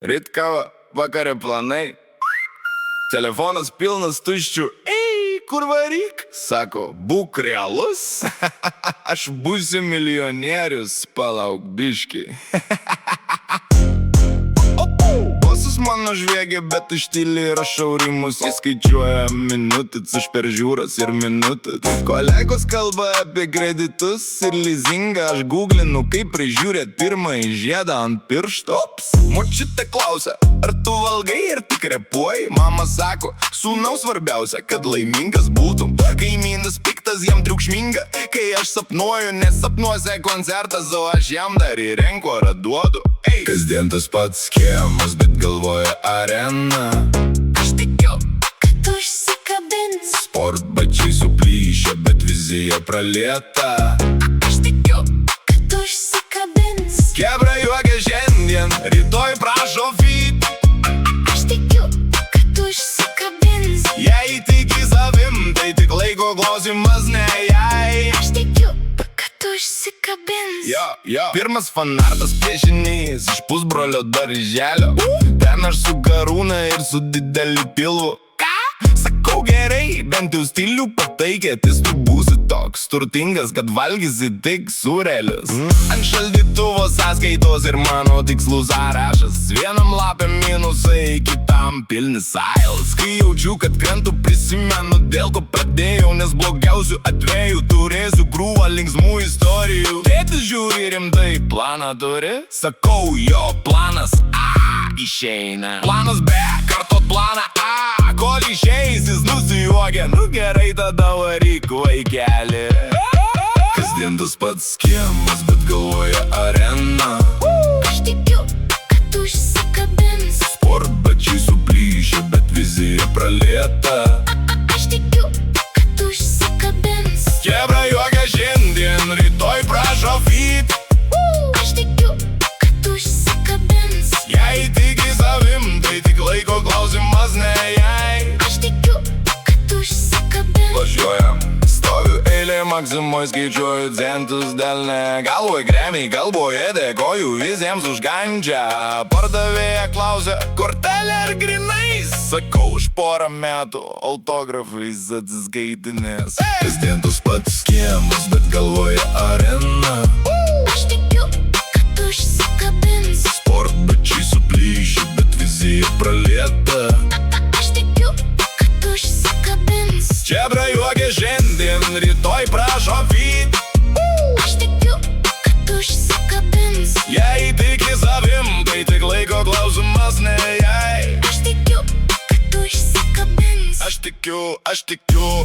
Ryt kava, vakare planai. Telefonas pilnas tuščių. Ei, kur varyk? Sako, būk realus. Aš būsiu milijonierius, palauk biški. Bosas mano žviegia, bet aš tyliai rašau rimus. Jis skaičiuoja minutės, aš peržiūras ir minutės. Kolegos kalba apie kreditus ir lizingą. Aš googlinu, kaip prižiūrėt pirmąjį žiedą ant piršto. Močiutė klausia, ar tu valgai ir tik repuoji? Mama sako, sūnau svarbiausia, kad laimingas būtum. Kaimynas piktas, jam triukšminga, kai aš sapnuoju, nes sapnuose koncertas, o aš jam dar į renkorą duodu. Kasdien tas pats schemas, bet galvoja arena. Aš tikiu, kad užsikabins. Sportbačiai suplyšę, bet vizija pralieta. Aš tikiu, kad užsikabins. Kebra juokia šiandien, rytoj prašo fit. Aš tikiu, kad užsikabins. Jei tiki savim, tai tik laiko klausimas, ne jai. Aš tikiu, kad užsikabins. Pirmas fanartas piešinys iš pusbrolio darželio. Ten aš su karūna ir su dideliu pilvu. Sakau gerai, bent jau stilių pataikėtis. Tu būsi toks turtingas, kad valgysi tik sūrelius. Ant šaldytuvo sąskaitos ir mano tikslų sąrašas. Vienam lapė minusai, kitam pilni sailas. Kai jaučiu, kad krentu, prisimenu, dėl ko pradėjau. Nes blogiausių atvejų turėsiu krūvą linksmų istorijų. Tėtis žiūri rimtai, planą turi? Sakau, jo, planas A išeina. Planas B, kartot planą A. Kol išeis, jis nusijuokia. Nu gerai, tada varyk, vaikeli. Kasdien tas pats schemas, bet galvoja arena. Aš tikiu, kad užsikabins. Sportbačiai suplyšę, bet vizija pralieta. Aš tikiu, kad užsikabins. Kebra juokia šiandien, rytoj prašo fit. Aš tikiu, kad užsikabins. Jei tiki savim, tai tik laiko klausimas, ne jai. Aš tikiu, kad užsikabins. Važiuojam, stoviu eilė Maksimoj, skaičiuoju centus delne. Galvoj gremiai, galvoje dėkoju visiems už gandžią. Pardavėja klausia, kortelė ar grinais? Sakau, už porą metų autografais atsiskaitinės. Kasdien tas pats schemas, bet galvoja arena. Aš tikiu, kad užsikabins. Sportbačiai suplyšę, bet vizija pralieta. Aš tikiu, kad užsikabins. Kebra juokia šiandien, rytoj prašo fit. Aš tikiu, kad užsikabins. Jei tiki savim, tai tik laiko klausimas, ne jai. Aš tikiu, kad užsikabins. Aš tikiu.